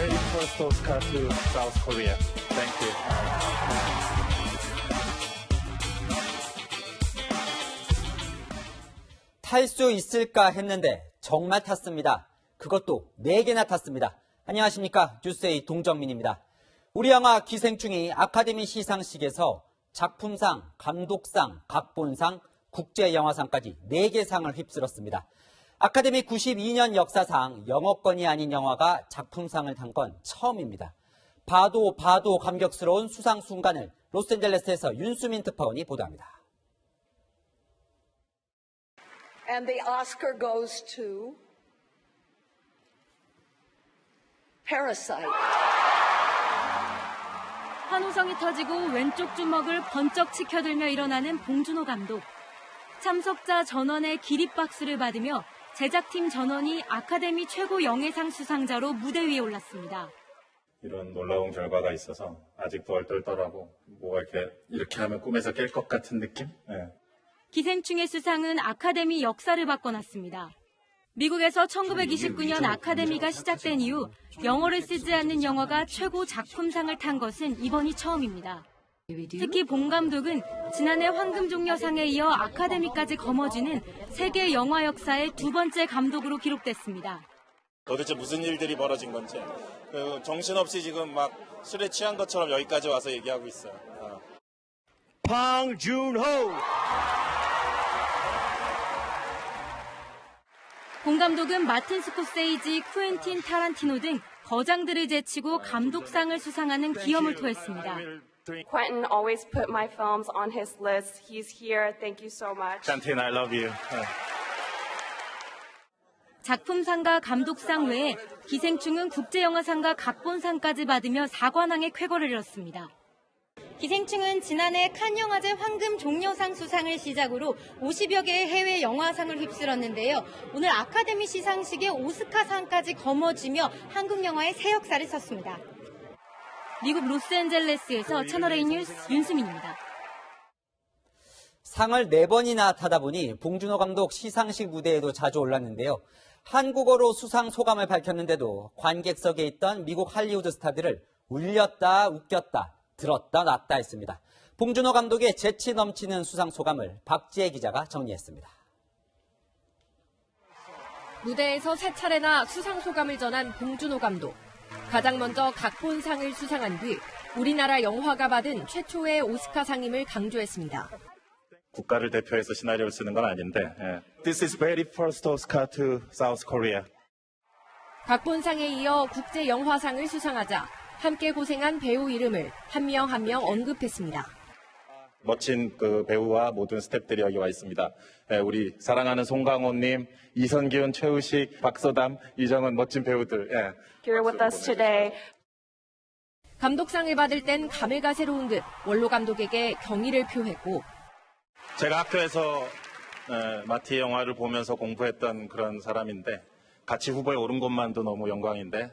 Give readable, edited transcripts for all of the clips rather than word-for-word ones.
very first Oscar to South Korea. Thank you. 탈 수 있을까 했는데 정말 탔습니다. 그것도 4개나 탔습니다. 안녕하십니까. 뉴스의 동정민입니다. 우리 영화 기생충이 아카데미 시상식에서 작품상, 감독상, 각본상, 국제영화상까지 4개 상을 휩쓸었습니다. 아카데미 92년 역사상 영어권이 아닌 영화가 작품상을 탄 건 처음입니다. 봐도 감격스러운 수상 순간을 로스앤젤레스에서 윤수민 특파원이 보도합니다. And the Oscar goes to Parasite. 환호성이 터지고 왼쪽 주먹을 번쩍 치켜들며 일어나는 봉준호 감독. 참석자 전원의 기립박수를 받으며 제작팀 전원이 아카데미 최고 영예상 수상자로 무대 위에 올랐습니다. 이런 놀라운 결과가 있어서 아직도 얼떨떨하고 뭐가 이렇게 하면 꿈에서 깰 것 같은 느낌? 네. 기생충의 수상은 아카데미 역사를 바꿔놨습니다. 미국에서 1929년 아카데미가 시작된 이후 영어를 쓰지 않는 영화가 최고 작품상을 탄 것은 이번이 처음입니다. 특히 봉 감독은 지난해 황금종려상에 이어 아카데미까지 거머쥐는 세계 영화 역사의 2번째 감독으로 기록됐습니다. 도대체 무슨 일들이 벌어진 건지 정신없이 지금 막 술에 취한 것처럼 여기까지 와서 얘기하고 있어요. 방준호! 봉 감독은 마틴 스코세이지, 쿠엔틴 타란티노 등 거장들을 제치고 감독상을 수상하는 기염을 토했습니다. Quentin always put my films on his list. He's here. Thank you so much. Quentin, I love you. 작품상과 감독상 외에 기생충은 국제영화상과 각본상까지 받으며 4관왕의 쾌거를 이뤘습니다. 기생충은 지난해 칸 영화제 황금 종려상 수상을 시작으로 50여 개의 해외 영화상을 휩쓸었는데요. 오늘 아카데미 시상식에 오스카상까지 거머쥐며 한국 영화의 새 역사를 썼습니다. 미국 로스앤젤레스에서 채널A 뉴스 윤수민입니다. 상을 4번이나 타다 보니 봉준호 감독 시상식 무대에도 자주 올랐는데요. 한국어로 수상 소감을 밝혔는데도 관객석에 있던 미국 할리우드 스타들을 울렸다 웃겼다 들었다 놨다 했습니다. 봉준호 감독의 재치 넘치는 수상 소감을 박지혜 기자가 정리했습니다. 무대에서 3차례나 수상 소감을 전한 봉준호 감독. 가장 먼저 각본상을 수상한 뒤 우리나라 영화가 받은 최초의 오스카상임을 강조했습니다. 국가를 대표해서 시나리오를 쓰는 건 아닌데. This is very first Oscar to South Korea. 각본상에 이어 국제영화상을 수상하자 함께 고생한 배우 이름을 한 명 한 명 언급했습니다. 멋진 그 배우와 모든 스태프들이 여기 와 있습니다. 우리 사랑하는 송강호님, 이선기훈, 최우식, 박서담, 이정은 멋진 배우들. Here with us today. 감독상을 받을 땐 감회가 새로운 듯 원로 감독에게 경의를 표했고 제가 학교에서 마티 영화를 보면서 공부했던 그런 사람인데 같이 후보에 오른 것만도 너무 영광인데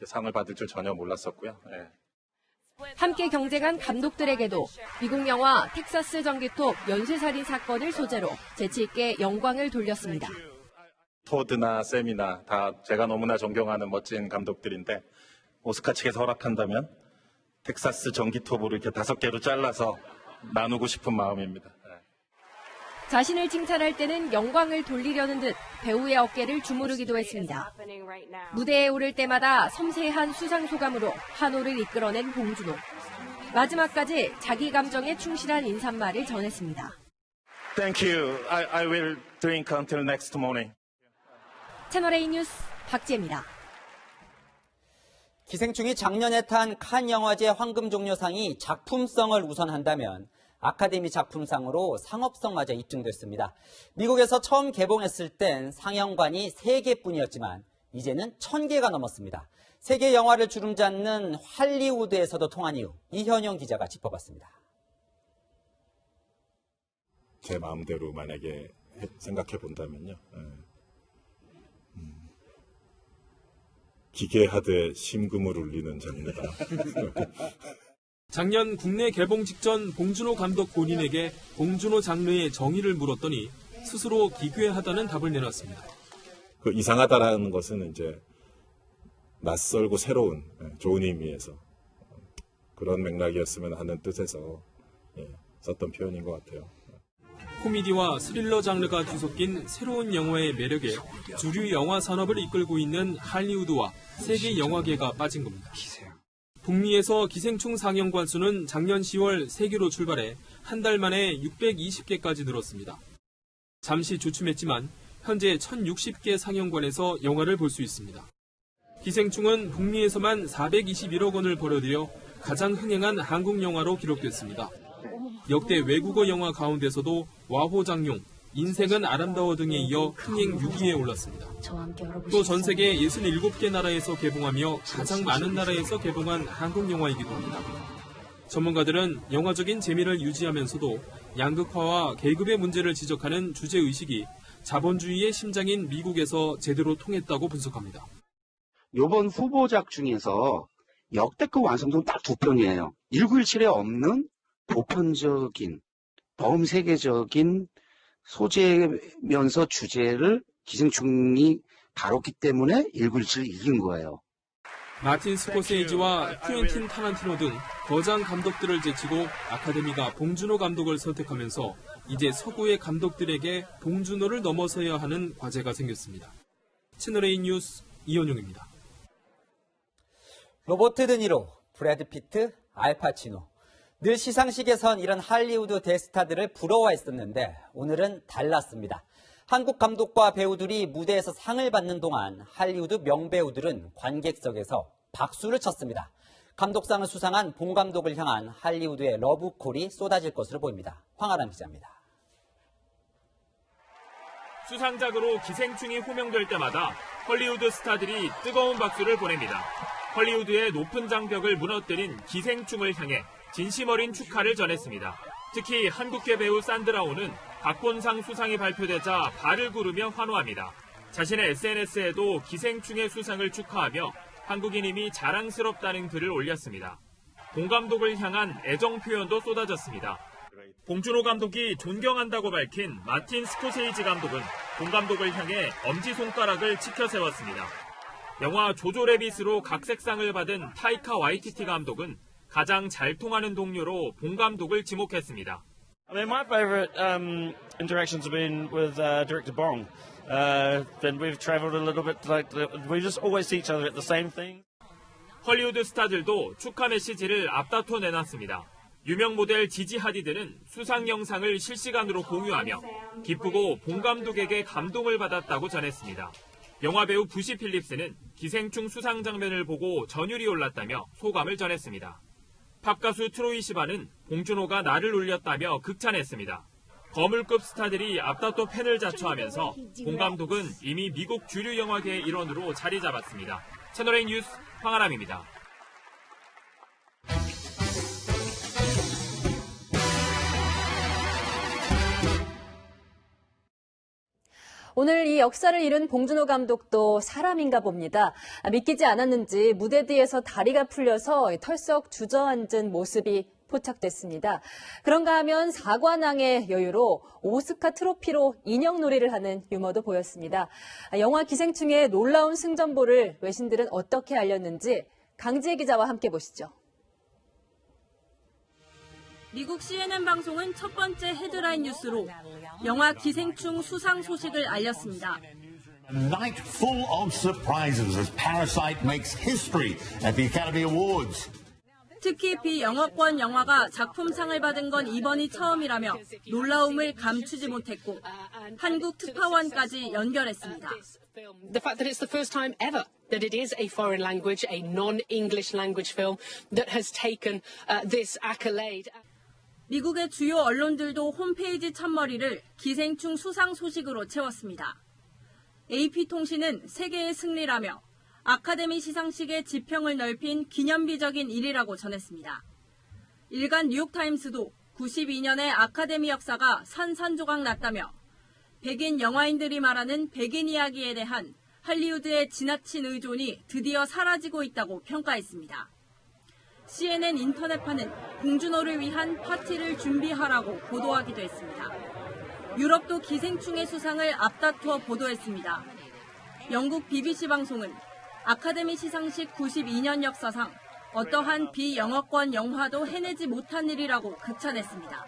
상을 받을 줄 전혀 몰랐었고요. 함께 경쟁한 감독들에게도 미국 영화 텍사스 전기톱 연쇄살인 사건을 소재로 재치 있게 영광을 돌렸습니다. 토드나 샘이나 다 제가 너무나 존경하는 멋진 감독들인데 오스카 측에서 허락한다면 텍사스 전기톱으로 이렇게 5개로 잘라서 나누고 싶은 마음입니다. 자신을 칭찬할 때는 영광을 돌리려는 듯 배우의 어깨를 주무르기도 했습니다. 무대에 오를 때마다 섬세한 수상 소감으로 환호를 이끌어낸 봉준호. 마지막까지 자기 감정에 충실한 인사말을 전했습니다. Thank you. I will drink until next morning. 채널A 뉴스 박지혜입니다. 기생충이 작년에 탄 칸 영화제 황금종려상이 작품성을 우선한다면 아카데미 작품상으로 상업성마저 입증됐습니다. 미국에서 처음 개봉했을 땐 상영관이 3개뿐이었지만 이제는 1000개가 넘었습니다. 세계 영화를 주름잡는 할리우드에서도 통한 이유, 이현용 기자가 짚어봤습니다. 제 마음대로 만약에 생각해 본다면요. 기괴하되 심금을 울리는 장르다. 작년 국내 개봉 직전 봉준호 감독 본인에게 봉준호 장르의 정의를 물었더니 스스로 기괴하다는 답을 내놨습니다. 그 이상하다라는 것은 이제 낯설고 새로운 좋은 의미에서 그런 맥락이었으면 하는 뜻에서 썼던 표현인 것 같아요. 코미디와 스릴러 장르가 뒤섞인 새로운 영화의 매력에 주류 영화 산업을 이끌고 있는 할리우드와 세계 영화계가 빠진 겁니다. 북미에서 기생충 상영 관수는 작년 10월 세계로 출발해 한 달 만에 620개까지 늘었습니다. 잠시 주춤했지만 현재 1060개 상영관에서 영화를 볼 수 있습니다. 기생충은 북미에서만 421억 원을 벌어들여 가장 흥행한 한국 영화로 기록됐습니다. 역대 외국어 영화 가운데서도 와호장룡, 인생은 아름다워 등에 이어 흥행 6위에 올랐습니다. 또 전 세계 67개 나라에서 개봉하며 가장 많은 나라에서 개봉한 한국 영화이기도 합니다. 전문가들은 영화적인 재미를 유지하면서도 양극화와 계급의 문제를 지적하는 주제의식이 자본주의의 심장인 미국에서 제대로 통했다고 분석합니다. 이번 후보작 중에서 역대급 완성도는 딱 2편이에요. 1917에 없는 보편적인, 범세계적인 소재면서 주제를 기생충이 다뤘기 때문에 1917을 이긴 거예요. 마틴 스코세이지와 쿠엔틴 타란티노 등 거장 감독들을 제치고 아카데미가 봉준호 감독을 선택하면서 이제 서구의 감독들에게 봉준호를 넘어서야 하는 과제가 생겼습니다. 채널A 뉴스 이현용입니다. 로버트 드니로, 브래드 피트, 알파치노. 늘 시상식에선 이런 할리우드 대스타들을 부러워했었는데 오늘은 달랐습니다. 한국 감독과 배우들이 무대에서 상을 받는 동안 할리우드 명배우들은 관객석에서 박수를 쳤습니다. 감독상을 수상한 봉 감독을 향한 할리우드의 러브콜이 쏟아질 것으로 보입니다. 황아람 기자입니다. 수상작으로 기생충이 호명될 때마다 헐리우드 스타들이 뜨거운 박수를 보냅니다. 헐리우드의 높은 장벽을 무너뜨린 기생충을 향해 진심 어린 축하를 전했습니다. 특히 한국계 배우 산드라오는 각본상 수상이 발표되자 발을 구르며 환호합니다. 자신의 SNS에도 기생충의 수상을 축하하며 한국인임이 자랑스럽다는 글을 올렸습니다. 봉 감독을 향한 애정 표현도 쏟아졌습니다. 봉준호 감독이 존경한다고 밝힌 마틴 스코세이지 감독은 봉 감독을 향해 엄지손가락을 치켜 세웠습니다. 영화 조조 래빗으로 각색상을 받은 타이카 와이티티 감독은 가장 잘 통하는 동료로 봉 감독을 지목했습니다. I mean, my favorite interactions have been with director Bong. Then we've traveled a little bit. We just always see each other at the same thing. 헐리우드 스타들도 축하 메시지를 앞다퉈 내놨습니다. 유명 모델 지지 하디드는 수상 영상을 실시간으로 공유하며 기쁘고 봉 감독에게 감동을 받았다고 전했습니다. 영화배우 부시 필립스는 기생충 수상 장면을 보고 전율이 올랐다며 소감을 전했습니다. 팝가수 트로이 시바는 봉준호가 나를 울렸다며 극찬했습니다. 거물급 스타들이 앞다퉈 팬을 자처하면서 봉 감독은 이미 미국 주류 영화계의 일원으로 자리 잡았습니다. 채널A 뉴스 황아람입니다. 오늘 이 역사를 이룬 봉준호 감독도 사람인가 봅니다. 믿기지 않았는지 무대 뒤에서 다리가 풀려서 털썩 주저앉은 모습이 포착됐습니다. 그런가 하면 사관왕의 여유로 오스카 트로피로 인형놀이를 하는 유머도 보였습니다. 영화 기생충의 놀라운 승전보를 외신들은 어떻게 알렸는지 강지혜 기자와 함께 보시죠. 미국 CNN 방송은 첫 번째 헤드라인 뉴스로 영화 기생충 수상 소식을 알렸습니다. A night full of surprises as Parasite makes history at the Academy Awards. 특히 비영어권 영화가 작품상을 받은 건 이번이 처음이라며 놀라움을 감추지 못했고 한국 특파원까지 연결했습니다. The fact that it's the first time ever that it is a foreign language, a non-English language film that has taken this accolade. 미국의 주요 언론들도 홈페이지 첫머리를 기생충 수상 소식으로 채웠습니다. AP통신은 세계의 승리라며 아카데미 시상식의 지평을 넓힌 기념비적인 일이라고 전했습니다. 일간 뉴욕타임스도 92년의 아카데미 역사가 산산조각 났다며 백인 영화인들이 말하는 백인 이야기에 대한 할리우드의 지나친 의존이 드디어 사라지고 있다고 평가했습니다. CNN 인터넷판은 봉준호를 위한 파티를 준비하라고 보도하기도 했습니다. 유럽도 기생충의 수상을 앞다투어 보도했습니다. 영국 BBC 방송은 아카데미 시상식 92년 역사상 어떠한 비영어권 영화도 해내지 못한 일이라고 극찬했습니다.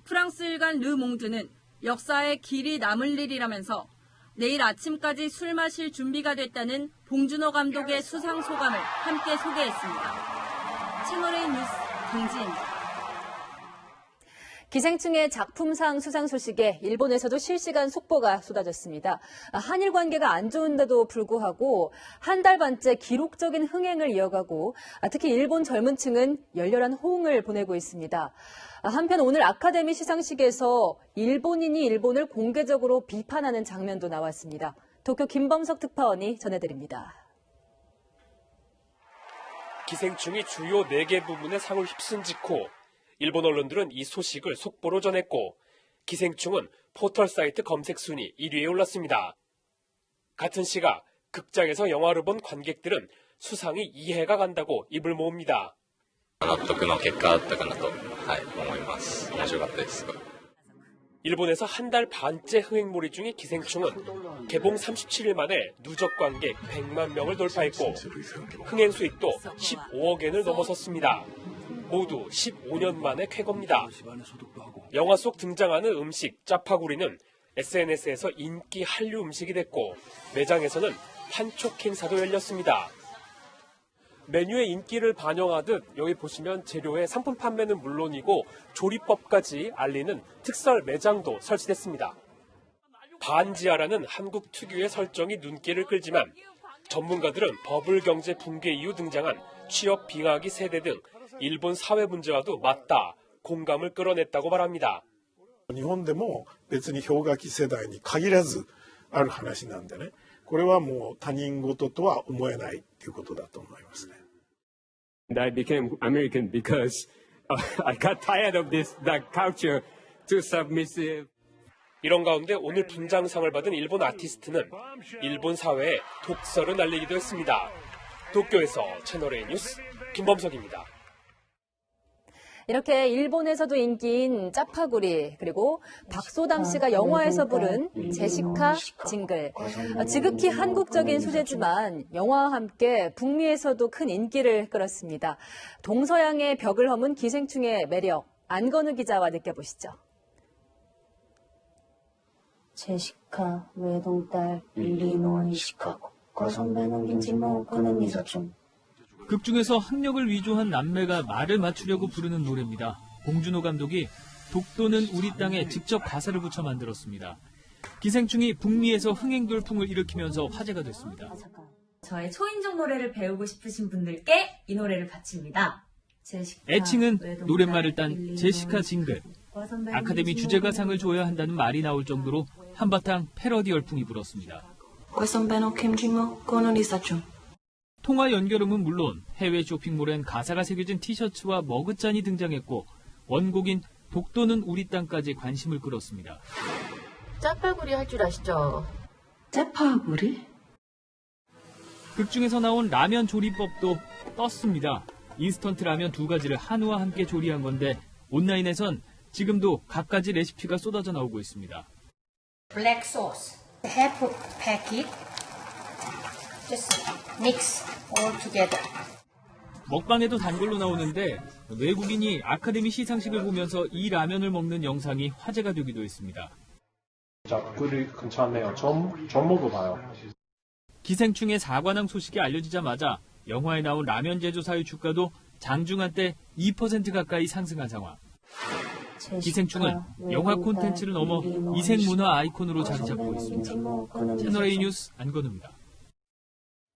프랑스 일간 르몽드는 역사에 길이 남을 일이라면서 내일 아침까지 술 마실 준비가 됐다는 봉준호 감독의 수상 소감을 함께 소개했습니다. 채널A 뉴스 강지혜입니다. 기생충의 작품상 수상 소식에 일본에서도 실시간 속보가 쏟아졌습니다. 한일 관계가 안 좋은데도 불구하고 한 달 반째 기록적인 흥행을 이어가고 특히 일본 젊은 층은 열렬한 호응을 보내고 있습니다. 한편 오늘 아카데미 시상식에서 일본인이 일본을 공개적으로 비판하는 장면도 나왔습니다. 도쿄 김범석 특파원이 전해드립니다. 기생충이 주요 4개 부문의 상을 휩쓴 직후 일본 언론들은 이 소식을 속보로 전했고 기생충은 포털 사이트 검색 순위 1위에 올랐습니다. 같은 시각 극장에서 영화를 본 관객들은 수상이 이해가 간다고 입을 모읍니다. 納得の結果だったかなと、思います。面白かったです。 일본에서 한 달 반째 흥행몰이 중인 기생충은 개봉 37일 만에 누적 관객 100만 명을 돌파했고 흥행 수익도 15억 엔을 넘어섰습니다. 모두 15년 만의 쾌거입니다. 영화 속 등장하는 음식 짜파구리는 SNS에서 인기 한류 음식이 됐고 매장에서는 판촉 행사도 열렸습니다. 메뉴의 인기를 반영하듯 여기 보시면 재료의 상품 판매는 물론이고 조리법까지 알리는 특설 매장도 설치됐습니다. 반지하라는 한국 특유의 설정이 눈길을 끌지만 전문가들은 버블 경제 붕괴 이후 등장한 취업 빙하기 세대 등 일본 사회 문제와도 맞다 공감을 끌어냈다고 말합니다. 日本でも別に氷河期世代に限らずある話なんでね、これはもう他人事とは思えないということだと思いますね。 I became American because I got tired of this culture too submissive. 이런 가운데 오늘 분장상을 받은 일본 아티스트는 일본 사회에 독서를 날리기도 했습니다. 도쿄에서 채널A 뉴스 김범석입니다. 이렇게 일본에서도 인기인 짜파구리 그리고 박소담 씨가 영화에서 부른 제시카 징글. 지극히 한국적인 소재지만 영화와 함께 북미에서도 큰 인기를 끌었습니다. 동서양의 벽을 허문 기생충의 매력 안건우 기자와 느껴보시죠. 제시카 외동딸 일리노이 시카고과 선배 넘긴 지모크는 이사촌. 극중에서 학력을 위조한 남매가 말을 맞추려고 부르는 노래입니다. 봉준호 감독이 독도는 우리 땅에 직접 가사를 붙여 만들었습니다. 기생충이 북미에서 흥행 돌풍을 일으키면서 화제가 됐습니다. 저의 초인종 노래를 배우고 싶으신 분들께 이 노래를 바칩니다. 애칭은 노랫말을 딴 제시카 징글. 아카데미 주제가상을 줘야 한다는 말이 나올 정도로 한바탕 패러디 열풍이 불었습니다. 통화 연결음은 물론 해외 쇼핑몰엔 가사가 새겨진 티셔츠와 머그잔이 등장했고 원곡인 독도는 우리 땅까지 관심을 끌었습니다. 짜파구리 할 줄 아시죠? 짜파구리? 극중에서 나온 라면 조리법도 떴습니다. 인스턴트 라면 2가지를 한우와 함께 조리한 건데 온라인에선 지금도 갖가지 레시피가 쏟아져 나오고 있습니다. Black sauce, half packet, just mix all together. 먹방에도 단골로 나오는데 외국인이 아카데미 시상식을 보면서 이 라면을 먹는 영상이 화제가 되기도 했습니다. 꿀이 괜찮네요. 좀 먹어봐요. 기생충의 4관왕 소식이 알려지자마자 영화에 나온 라면 제조사의 주가도 장중한 때 2% 가까이 상승한 상황. 기생충은 영화 콘텐츠를 넘어 이색문화 아이콘으로 자리 잡고 있습니다. 채널A 뉴스 안건우입니다.